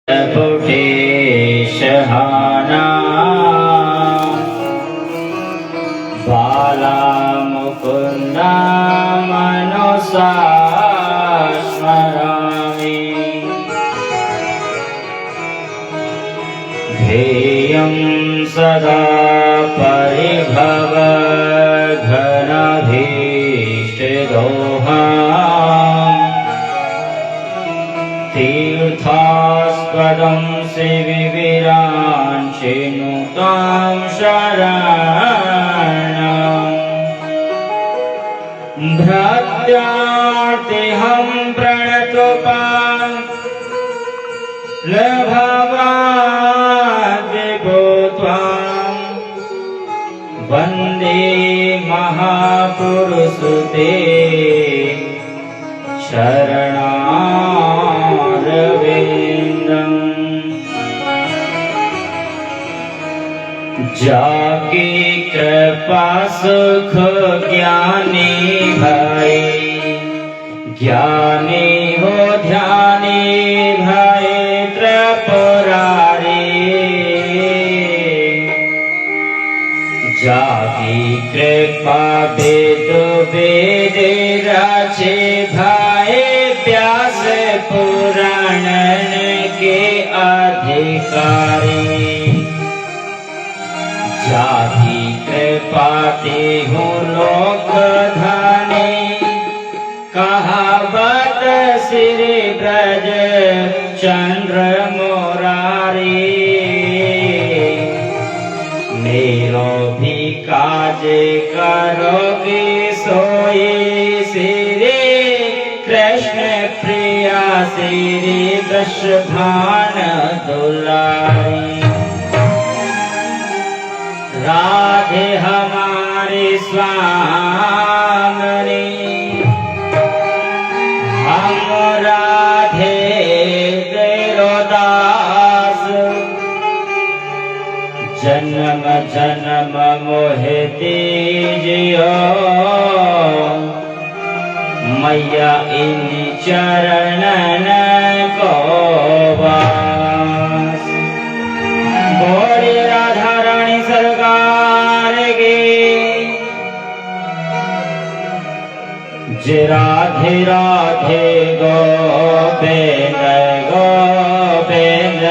पुटेशहाना बाला मुकुन्दा मनसा स्मरामि ध्येयं सदा परिभवघनभीष्टदोहाम् तीर्थास्पदं सेविविराञ्चिनुतां शरणम् भृत्यार्तिहं प्रणतोपालभवाद्विभो त्वां वन्दे महापुरुषुते शरणारविन्दम् जाकी कृपा सुख ज्ञानी भय ज्ञानी हो ध्यानी भय त्रिपुरारी जाकी कृपा वेद वेद रचे भाई व्यास पुराणन के अधिकारी जाकी कृपा देहु लोक धनी कहावत श्री ब्रज चंद्र मुरारी मेरो भी काज करोगे सोई श्री कृष्ण प्रिया श्री वृषभान दुलारी राधे हमारे स्वामी हम राधे तेरो दास जन्म जन्म मोहे दीजियो मैया इन चरणन को वास बोले राधा रानी सरकार की जय राधे राधे गोविंद गोविंद